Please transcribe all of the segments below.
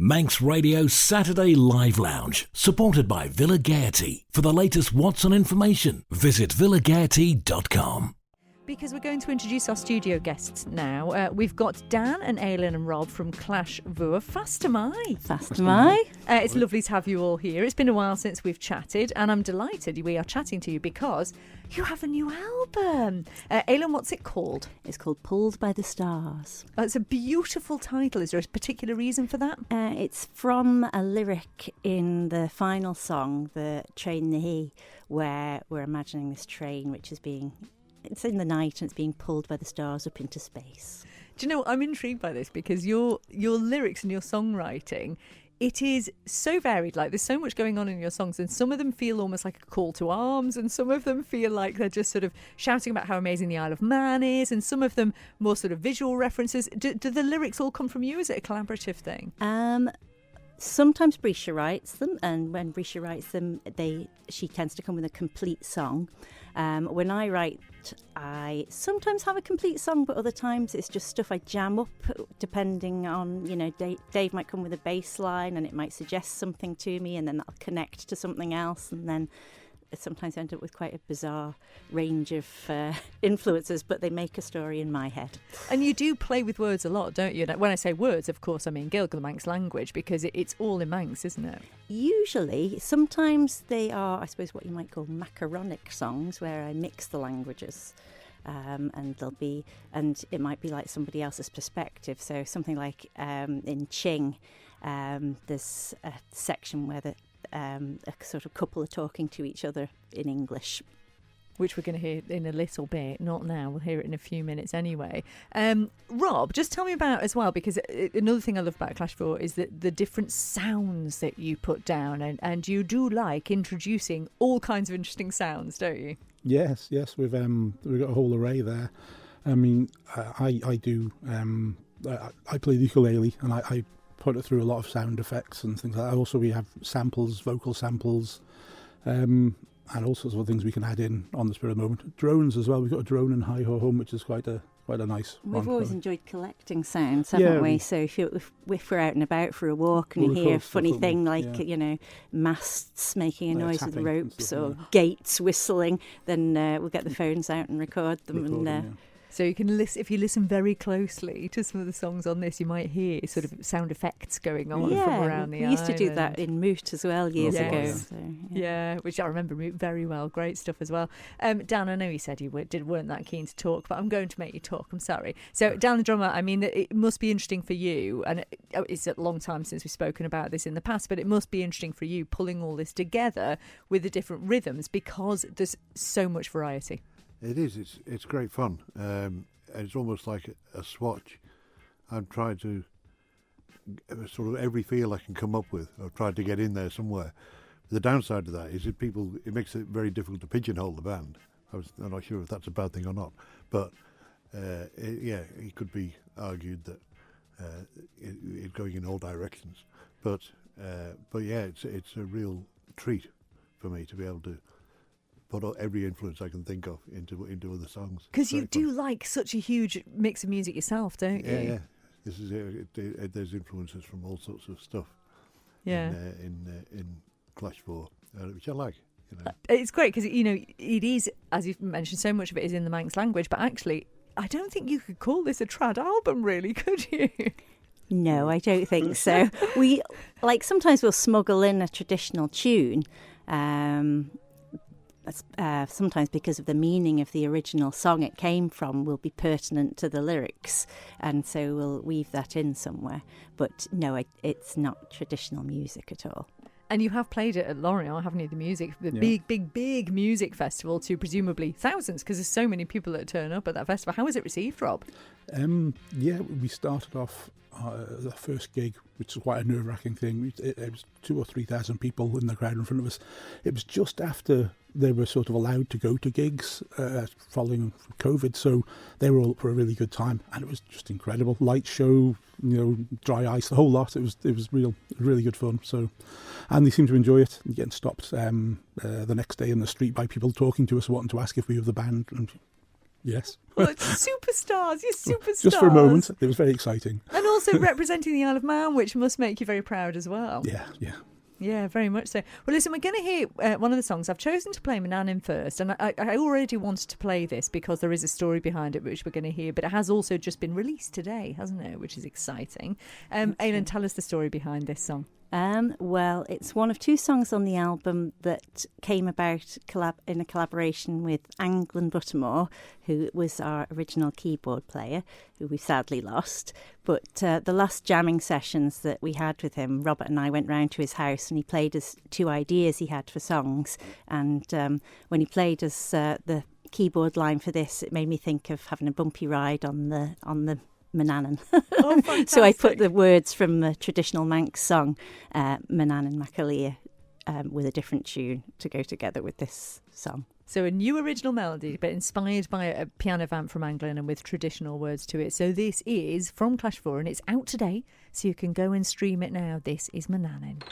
Manx Radio Saturday Live Lounge, supported by Villa Gaiety. For the latest What's On information, visit villagaiety.com. Because we're going to introduce our studio guests now. We've got Dan and Aalin and Rob from Clash Vooar. Fast am I. It's lovely to have you all here. It's been a while since we've chatted, and I'm delighted we are chatting to you because you have a new album. Aalin, what's it called? It's called Pulled by the Stars. It's a beautiful title. Is there a particular reason for that? It's from a lyric in the final song, the Train Nahi, where we're imagining this train which is it's in the night and it's being pulled by the stars up into space. Do you know, I'm intrigued by this because your lyrics and your songwriting, it is so varied. Like, there's so much going on in your songs, and some of them feel almost like a call to arms, and some of them feel like they're just sort of shouting about how amazing the Isle of Man is, and some of them more sort of visual references. Do the lyrics all come from you? Is it a collaborative thing? Sometimes Brisha writes them, and when Brisha writes them, she tends to come with a complete song. When I write, I sometimes have a complete song, but other times it's just stuff I jam up, depending on, Dave might come with a bass line and it might suggest something to me, and then that'll connect to something else, and then sometimes I end up with quite a bizarre range of influences, but they make a story in my head. And you do play with words a lot, don't you? When I say words, of course, I mean Gaeilge, the Manx language, because it's all in Manx, isn't it? Usually. Sometimes they are, I suppose, what you might call macaronic songs, where I mix the languages. And it might be like somebody else's perspective. So something like in Ching, there's a section where a sort of couple are talking to each other in English, which we're going to hear in a little bit. Not now, we'll hear it in a few minutes anyway. Rob, just tell me about as well, because another thing I love about Clash Vooar is that the different sounds that you put down, and you do like introducing all kinds of interesting sounds, don't you? Yes, we've got a whole array there. I mean, I do. I play the ukulele, and I put it through a lot of sound effects and things like that. Also, we have samples, vocal samples, and all sorts of things we can add in on the spur of the moment. Drones as well. We've got a drone in Hi Ho Home, which is quite a nice one. We've always enjoyed collecting sounds, haven't we? So if we're out and about for a walk and you hear a funny thing like, masts making a noise with ropes or gates whistling, then we'll get the phones out and record them. So you can listen, if you listen very closely to some of the songs on this, you might hear sort of sound effects going on from around the island. We used to do that in Moot as well years ago. So, which I remember Moot very well. Great stuff as well. Dan, I know you said you weren't that keen to talk, but I'm going to make you talk. I'm sorry. So Dan the drummer, I mean, it must be interesting for you, and it's a long time since we've spoken about this in the past, but it must be interesting for you pulling all this together with the different rhythms, because there's so much variety. It is. It's great fun. It's almost like a swatch. I'm trying to sort of every feel I can come up with. I've tried to get in there somewhere. The downside of that is it makes it very difficult to pigeonhole the band. I'm not sure if that's a bad thing or not, but it could be argued that it's going in all directions. But it's a real treat for me to be able to put every influence I can think of into other songs. Because you do like such a huge mix of music yourself, don't you? Yeah. This is there's influences from all sorts of stuff. Yeah. In Clash Vooar, which I like. It's great because it is, as you've mentioned, so much of it is in the Manx language. But actually, I don't think you could call this a trad album, really, could you? No, I don't think so. We sometimes we'll smuggle in a traditional tune. Sometimes because of the meaning of the original song it came from will be pertinent to the lyrics, and so we'll weave that in somewhere. But no, it's not traditional music at all. And you have played it at Lorient, haven't you? The big music festival to presumably thousands, because there's so many people that turn up at that festival. How was it received, Rob? We started off the first gig, which was quite a nerve-wracking thing. It was 2,000 or 3,000 people in the crowd in front of us. It was just after they were sort of allowed to go to gigs following COVID, so they were all up for a really good time, and it was just incredible. Light show, dry ice, the whole lot. It was really good fun. So, and they seemed to enjoy it. Getting stopped the next day in the street by people talking to us, wanting to ask if we were the band. And Yes. Well, superstars, you're superstars. Just for a moment, it was very exciting. And also representing the Isle of Man, which must make you very proud as well. Yeah, yeah. Yeah, very much so. Well, listen, we're going to hear one of the songs. I've chosen to play Manannan first, and I already wanted to play this because there is a story behind it, which we're going to hear, but it has also just been released today, hasn't it, which is exciting. Aalin, tell us the story behind this song. Well, it's one of 2 songs on the album that came about in a collaboration with Anglin Buttimore, who was our original keyboard player, who we sadly lost. But the last jamming sessions that we had with him, Robert and I went round to his house and he played us 2 ideas he had for songs. And when he played us the keyboard line for this, it made me think of having a bumpy ride on the Manannan. Oh, so I put the words from the traditional Manx song, Manannan Macalia, with a different tune to go together with this song. So a new original melody, but inspired by a piano vamp from Anglin and with traditional words to it. So this is from Clash Vooar and it's out today, so you can go and stream it now. This is Manannan.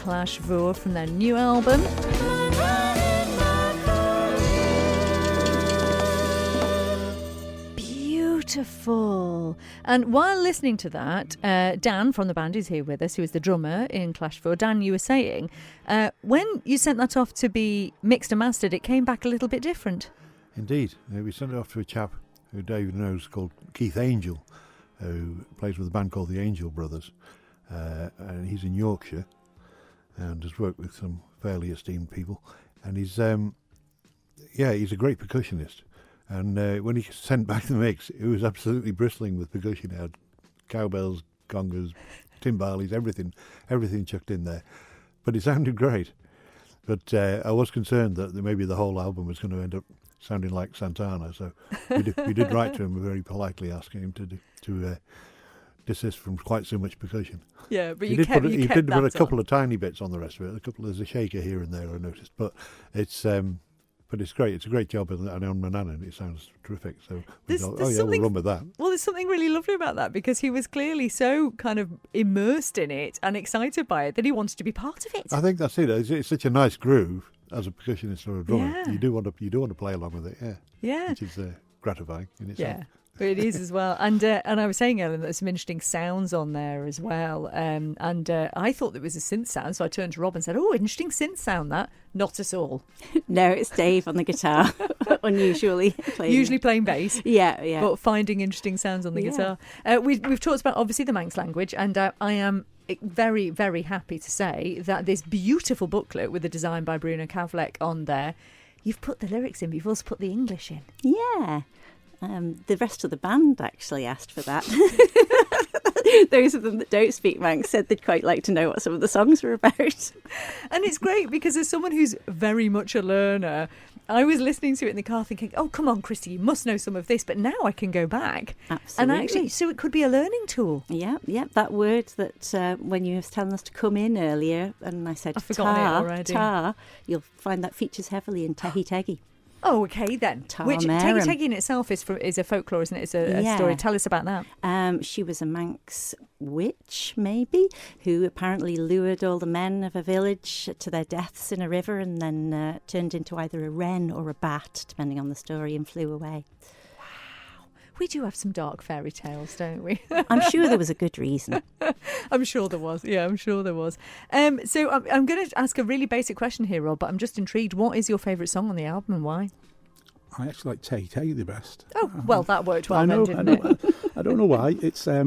Clash Vooar from their new album. Beautiful. And while listening to that, Dan from the band is here with us, who is the drummer in Clash Vooar. Dan, you were saying, when you sent that off to be mixed and mastered, it came back a little bit different. Indeed. We sent it off to a chap who David knows called Keith Angel, who plays with a band called the Angel Brothers. And he's in Yorkshire and has worked with some fairly esteemed people. And he's a great percussionist. And when he sent back the mix, it was absolutely bristling with percussion. It had cowbells, congas, timbales, everything chucked in there. But it sounded great. But I was concerned that maybe the whole album was going to end up sounding like Santana. So we did write to him very politely, asking him to desist from quite so much percussion. Yeah, but he did put a couple of tiny bits on the rest of it. There's a shaker here and there, I noticed. But it's great. It's a great job, and on Manannan it sounds terrific. So we'll run with that. Well, there's something really lovely about that, because he was clearly so kind of immersed in it and excited by it that he wanted to be part of it. I think that's it. It's such a nice groove as a percussionist or a drummer. Yeah. You do want to play along with it. Yeah. Which is gratifying in itself. Yeah. But it is as well. And I was saying, Ellen, there's some interesting sounds on there as well. And I thought there was a synth sound, so I turned to Rob and said, "Oh, interesting synth sound, that." Not at all. No, it's Dave on the guitar, unusually playing bass. Yeah. But finding interesting sounds on the guitar. We've talked about, obviously, the Manx language, and I am very, very happy to say that this beautiful booklet with the design by Bruno Kavlek on there, you've put the lyrics in, but you've also put the English in. Yeah. The rest of the band actually asked for that. Those of them that don't speak Manx said they'd quite like to know what some of the songs were about. And it's great because as someone who's very much a learner, I was listening to it in the car thinking, oh, come on, Christy, you must know some of this. But now I can go back. Absolutely. And actually, so it could be a learning tool. Yeah. That word that when you were telling us to come in earlier, and I said tar, you'll find that features heavily in Tehi Tegi. Oh, okay then. Which Tegi in itself is a folklore, isn't it? It's a story. Tell us about that. She was a Manx witch, maybe, who apparently lured all the men of a village to their deaths in a river and then turned into either a wren or a bat, depending on the story, and flew away. We do have some dark fairy tales, don't we? I'm sure there was a good reason. I'm sure there was. Yeah, I'm sure there was. So I'm going to ask a really basic question here, Rob, but I'm just intrigued. What is your favourite song on the album and why? I actually like Tehi Tegi the best. Oh, well, that worked well then, didn't it? I don't know why. It's, I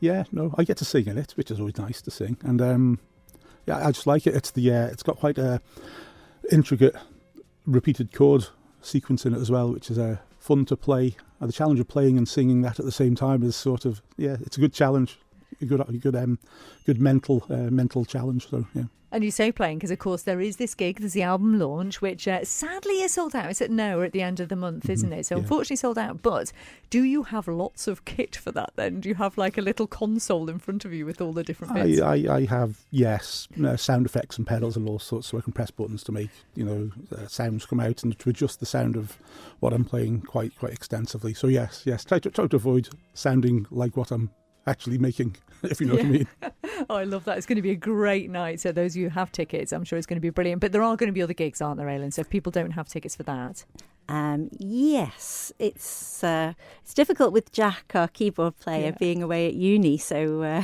get to sing in it, which is always nice to sing. And, I just like it. It's got quite a intricate repeated chord sequence in it as well, which is fun to play. The challenge of playing and singing that at the same time is sort of, it's a good challenge, a good mental challenge. So, yeah. And you say playing because, of course, there is this gig, there's the album launch, which sadly is sold out. It's at Noah at the end of the month, isn't it? So unfortunately sold out. But do you have lots of kit for that then? Do you have like a little console in front of you with all the different bits? I have, yes, sound effects and pedals and all sorts, so I can press buttons to make, sounds come out and to adjust the sound of what I'm playing quite extensively. So yes, try to avoid sounding like what I'm actually making, if you know what I mean. Oh, I love that. It's going to be a great night. So those of you who have tickets, I'm sure it's going to be brilliant. But there are going to be other gigs, aren't there, Aalin? So if people don't have tickets for that. Yes, it's difficult with Jack, our keyboard player, being away at uni. So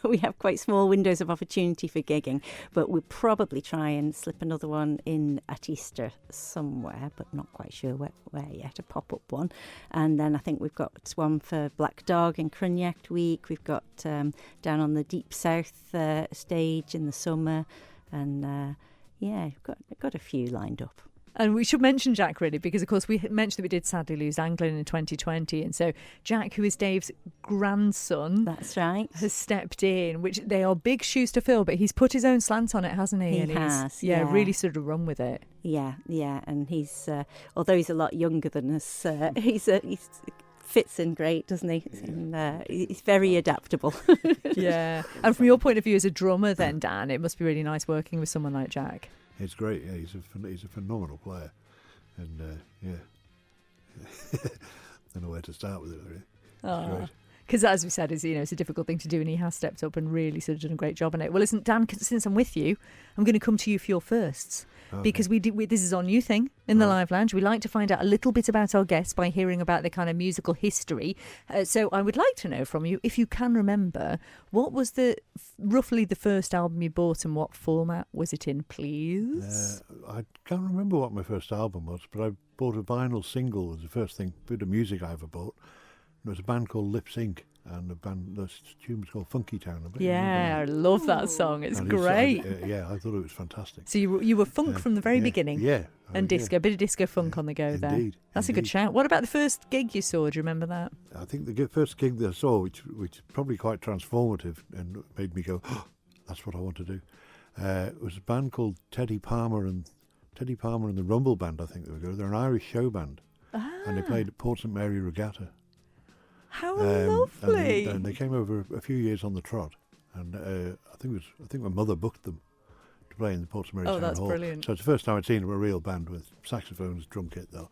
we have quite small windows of opportunity for gigging. But we'll probably try and slip another one in at Easter somewhere, but not quite sure where yet, a pop-up one. And then I think we've got one for Black Dog in Crunyacht Week. We've got down on the Deep South stage in the summer. And we've got a few lined up. And we should mention Jack, really, because, of course, we mentioned that we did sadly lose Anglin in 2020. And so Jack, who is Dave's grandson, that's right, has stepped in, which they are big shoes to fill, but he's put his own slant on it, hasn't he? He has, really sort of run with it. Yeah. And he's, although he's a lot younger than us, he's fits in great, doesn't he? And he's very adaptable. Yeah. And from your point of view as a drummer then, Dan, it must be really nice working with someone like Jack. It's great. Yeah, he's a phenomenal player, and don't know where to start with it. Really, it's great. Because as we said, it's a difficult thing to do, and he has stepped up and really sort of done a great job on it. Well, listen, Dan, since I'm with you, I'm going to come to you for your firsts. Okay. Because this is our new thing in the Live Lounge. We like to find out a little bit about our guests by hearing about the kind of musical history. So I would like to know from you, if you can remember, what was roughly the first album you bought and what format was it in, please? I can't remember what my first album was, but I bought a vinyl single as the first bit of music I ever bought. It was a band called Lip Sync, and the tune was called Funky Town. I love that song. It's great. I thought it was fantastic. So you were funk from the very beginning? Yeah. And disco, a bit of disco funk on the go there. Indeed. That's a good shout. What about the first gig you saw? Do you remember that? I think the first gig that I saw, which is probably quite transformative and made me go, oh, that's what I want to do, it was a band called Teddy Palmer and the Rumble Band, I think they were. They're an Irish show band. And they played at Port St Mary Regatta. How lovely! And they came over a few years on the trot, and I think my mother booked them to play in the Port St Mary Town Hall. Oh, that's brilliant! So it's the first time I'd seen a real band with saxophones, drum kit. Though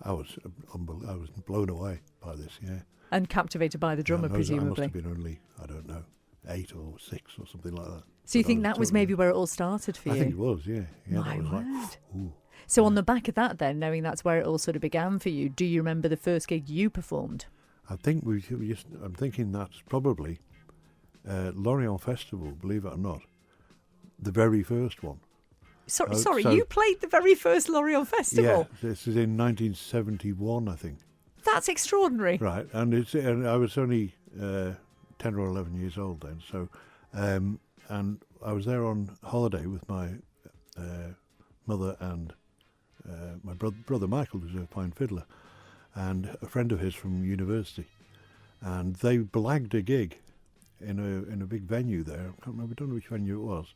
I was blown away by this. Yeah, and captivated by the drummer, presumably. I must have been only 8 or 6 or something like that. So you think that was maybe where it all started for you? I think it was. Yeah. My that was word. like, ooh. So on the back of that, then, knowing that's where it all sort of began for you, do you remember the first gig you performed? I think I'm thinking that's probably Lorient Festival, believe it or not, the very first one. Sorry, you played the very first Lorient Festival? Yeah, this is in 1971, I think. That's extraordinary. Right, and I was only 10 or 11 years old then, so and I was there on holiday with my mother and my brother Michael, who's a fine fiddler, and a friend of his from university, and they blagged a gig in a big venue there. I can't remember, don't know which venue it was.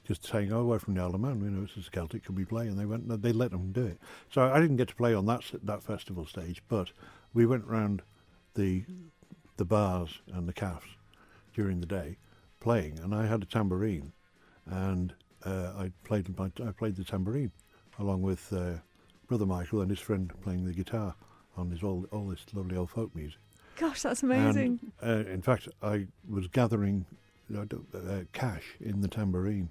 Just saying, "Oh, we're from the Isle of Man, this is Celtic, can we play?" And they let them do it. So I didn't get to play on that festival stage, but we went round the bars and the cafes during the day playing, and I had a tambourine, and I played the tambourine along with Brother Michael and his friend playing the guitar on all this lovely old folk music. Gosh, that's amazing. And, in fact, I was gathering cash in the tambourine.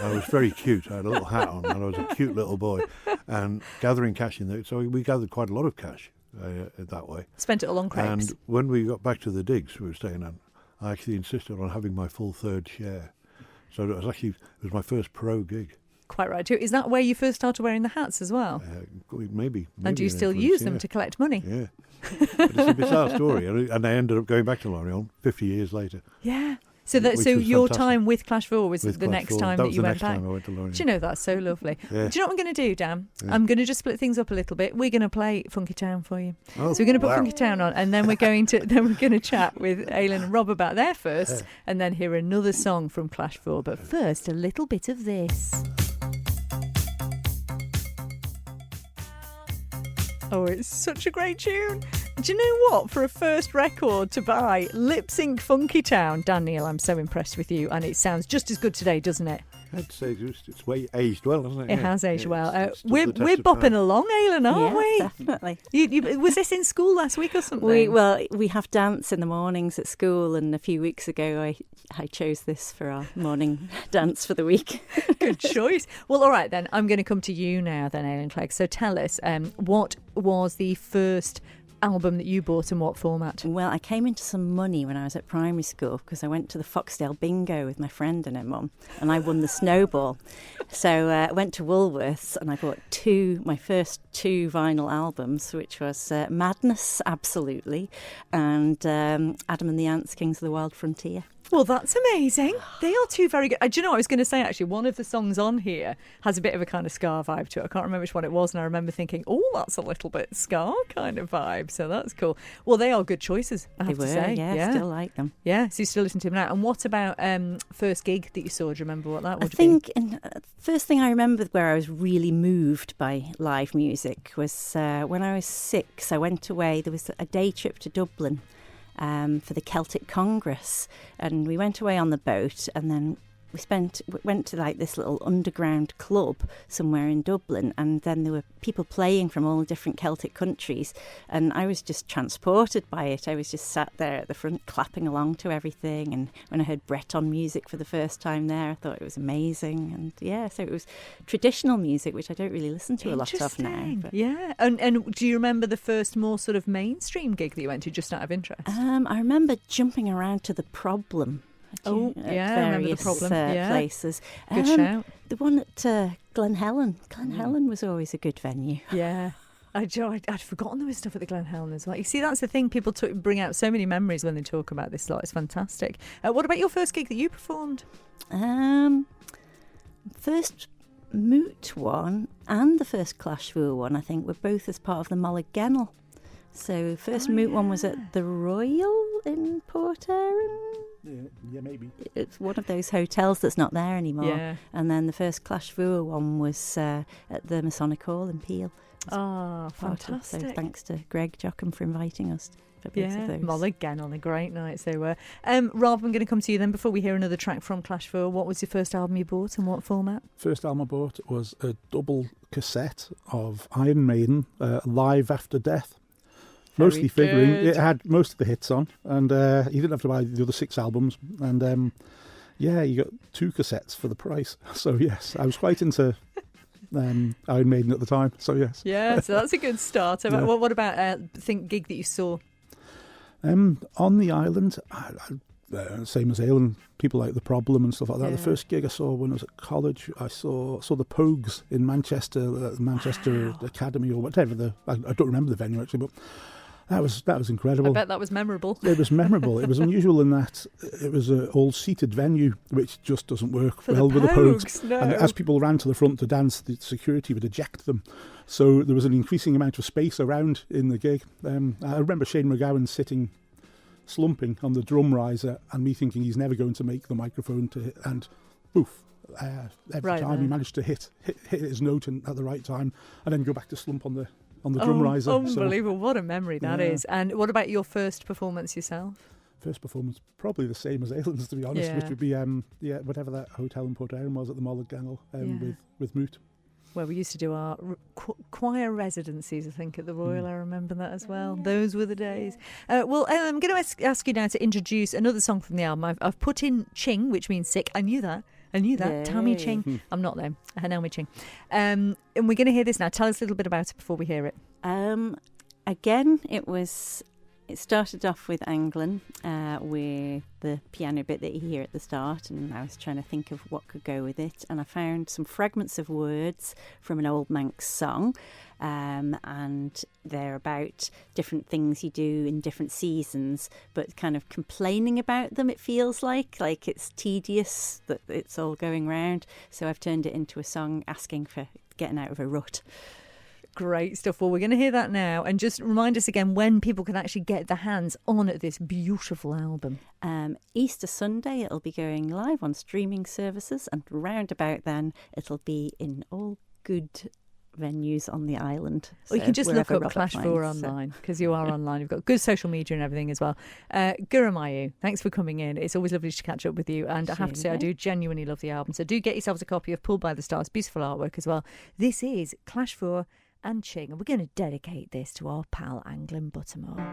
I was very cute. I had a little hat on and I was a cute little boy, and gathering cash in there. So we gathered quite a lot of cash that way. Spent it all on crepes. And when we got back to the digs we were staying at, I actually insisted on having my full third share. So it was my first pro gig. Quite right too. Is that where you first started wearing the hats as well? Maybe. And do you still use them to collect money? Yeah. But it's a bizarre story, and I ended up going back to Lorient 50 years later. Yeah. So your fantastic. Time with Clash Vooar was with the Clash next Vooar. time that you went back? Time I went to Lorient. Do you know, that's so lovely. Yeah. Do you know what I'm going to do, Dan? Yeah. I'm going to just split things up a little bit. We're going to play Funky Town for you. Oh, so we're going to put Funky Town on, and then we're going to chat with Aalin and Rob about their first, and then hear another song from Clash Vooar. But first, a little bit of this. Oh, it's such a great tune. Do you know what? For a first record to buy, Lip Sync Funky Town. Dan Neil, I'm so impressed with you, and it sounds just as good today, doesn't it? I'd say it's way aged well, hasn't it? It has aged well. We're bopping along, Aalin, aren't we? Definitely. Was this in school last week or something? We have dance in the mornings at school, and a few weeks ago I chose this for our morning dance for the week. Good choice. Well, all right then. I'm going to come to you now then, Aalin Clegg. So tell us, what was the first album that you bought and what format? Well, I came into some money when I was at primary school because I went to the Foxdale Bingo with my friend and her mum, and I won the snowball. So I went to Woolworths and I bought my first 2 vinyl albums, which was Madness, absolutely, and Adam and the Ants, Kings of the Wild Frontier. Well, that's amazing. They are 2 very good. Do you know what I was going to say, actually? One of the songs on here has a bit of a kind of ska vibe to it. I can't remember which one it was, and I remember thinking, oh, that's a little bit ska kind of vibe. So that's cool. Well, they are good choices, I have to say. Yeah, still like them. Yeah, so you still listen to them now. And what about first gig that you saw? Do you remember what that would be? I think first thing I remember where I was really moved by live music was when I was 6. I went away. There was a day trip to Dublin for the Celtic Congress, and we went away on the boat, and then went to like this little underground club somewhere in Dublin, and then there were people playing from all different Celtic countries, and I was just transported by it. I was just sat there at the front clapping along to everything, and when I heard Breton music for the first time there, I thought it was amazing. And yeah, so it was traditional music, which I don't really listen to a lot of now. But. Yeah, and do you remember the first more sort of mainstream gig that you went to, just out of interest? I remember jumping around to The Problem. I remember The Problem. Places. Good shout. The one at Glen Helen. Glen Helen was always a good venue. Yeah. I'd forgotten there was stuff at the Glen Helen as well. You see, that's the thing. People bring out so many memories when they talk about this lot. It's fantastic. What about your first gig that you performed? First Moot one and the first Clash Vooar one, I think, were both as part of the Mulliganel. So first Moot one was at the Royal in Port Erin. Yeah, maybe. It's one of those hotels that's not there anymore. Yeah. And then the first Clash Vooar one was at the Masonic Hall in Peel. Oh, fantastic. So thanks to Greg Jockham for inviting us for both of those. Mulligan on a great night they were. Rob, I'm going to come to you then before we hear another track from Clash Vooar. What was your first album you bought and what format? First album I bought was a double cassette of Iron Maiden, Live After Death. Mostly figuring it had most of the hits on, and you didn't have to buy the other 6 albums. And you got 2 cassettes for the price. So yes, I was quite into Iron Maiden at the time. So yes. Yeah, so that's a good start. Yeah. What about gig that you saw? On the island, same as Aalin, people like The Problem and stuff like that. Yeah. The first gig I saw when I was at college, I saw the Pogues in Manchester, Manchester Academy or whatever. I don't remember the venue actually, but. That was incredible. I bet that was memorable. It was memorable. It was unusual in that it was an all-seated venue, which just doesn't work For well the with the Pogues. No. And as people ran to the front to dance, the security would eject them. So there was an increasing amount of space around in the gig. I remember Shane McGowan sitting, slumping on the drum riser, and me thinking he's never going to make the microphone to hit, and poof. Every time he managed to hit his note at the right time, and then go back to slump on the drum riser. Unbelievable. What a memory that is. And what about your first performance yourself? First performance, probably the same as Ailin's, to be honest, which would be whatever that hotel in Port Erin was at the Mulliganel with Moot. Where we used to do our choir residencies, I think, at the Royal. I remember that as well. Those were the days. I'm going to ask you now to introduce another song from the album. I've put in Ching, which means sick. I knew that. Yay. Tammy Ching. I'm not them. Naomi Ching. And we're going to hear this now. Tell us a little bit about it before we hear it. Again, it started off with Anglin, with the piano bit that you hear at the start, and I was trying to think of what could go with it, and I found some fragments of words from an old Manx song, and they're about different things you do in different seasons, but kind of complaining about them, it feels like it's tedious that it's all going round. So I've turned it into a song asking for getting out of a rut. Great stuff. Well, we're going to hear that now, and just remind us again when people can actually get their hands on this beautiful album. Easter Sunday it'll be going live on streaming services, and round about then it'll be in all good venues on the island. Or you can just look up Robert Clash Vooar online, because you are online. You've got good social media and everything as well. Guramayu, thanks for coming in. It's always lovely to catch up with you, and I have to say I do genuinely love the album, so do get yourselves a copy of Pulled by the Stars. Beautiful artwork as well. This is Clash Vooar and Ching, and we're going to dedicate this to our pal Anglin Buttimore.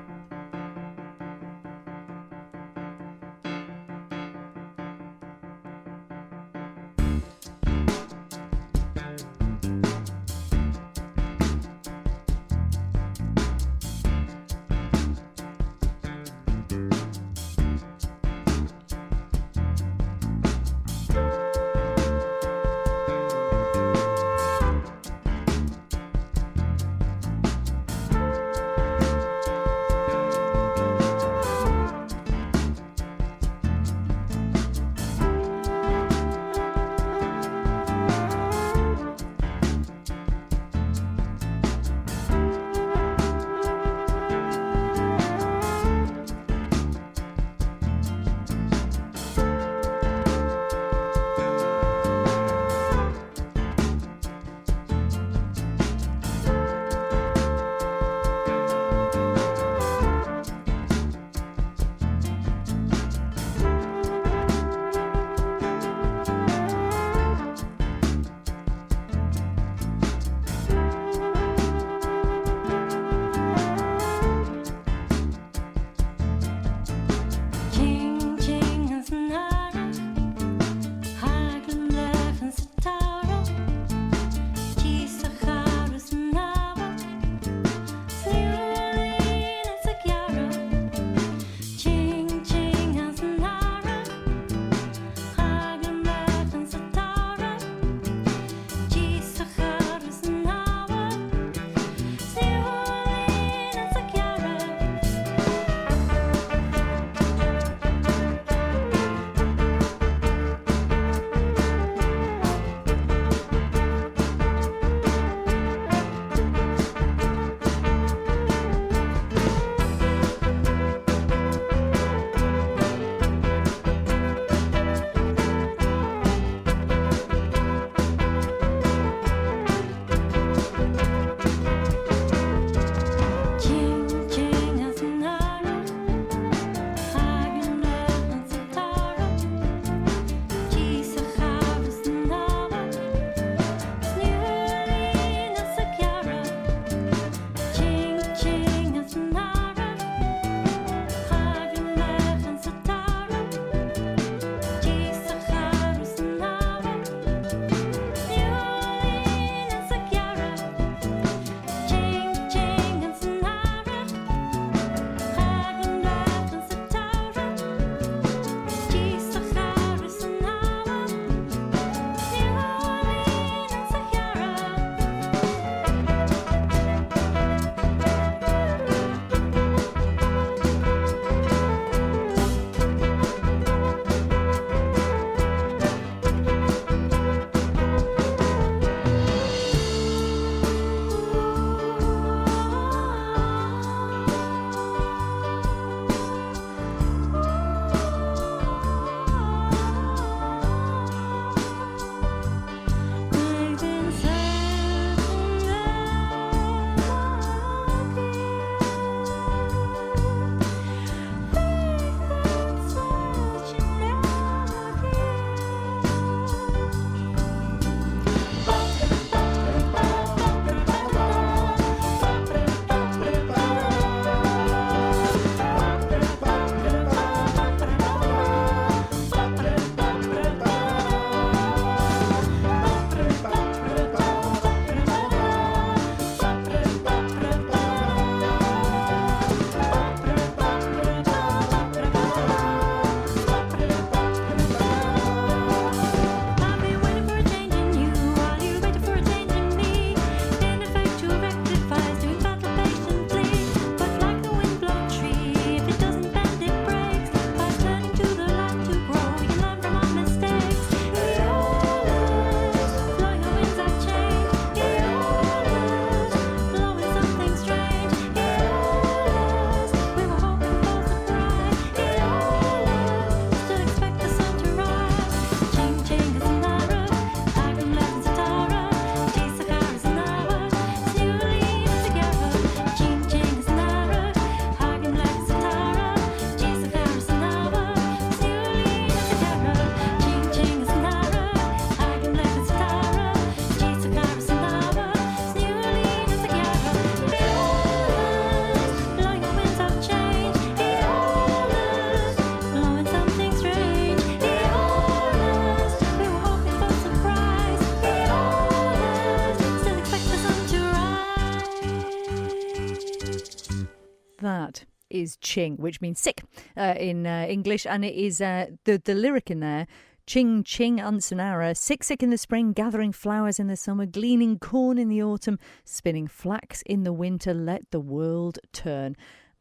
is ching, which means sick in English, and it is the lyric in there. Ching, ching, Ansanara, sick, sick in the spring, gathering flowers in the summer, gleaning corn in the autumn, spinning flax in the winter, let the world turn.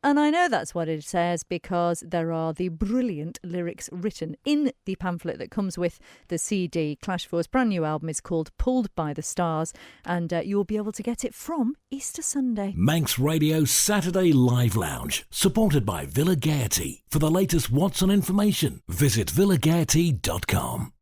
And I know that's what it says because there are the brilliant lyrics written in the pamphlet that comes with the CD. Clash Vooar's brand new album is called Pulled by the Stars, and you'll be able to get it from Easter Sunday. Manx Radio Saturday Live Lounge, supported by Villa Gaiety. For the latest What's On information, visit villagaiety.com.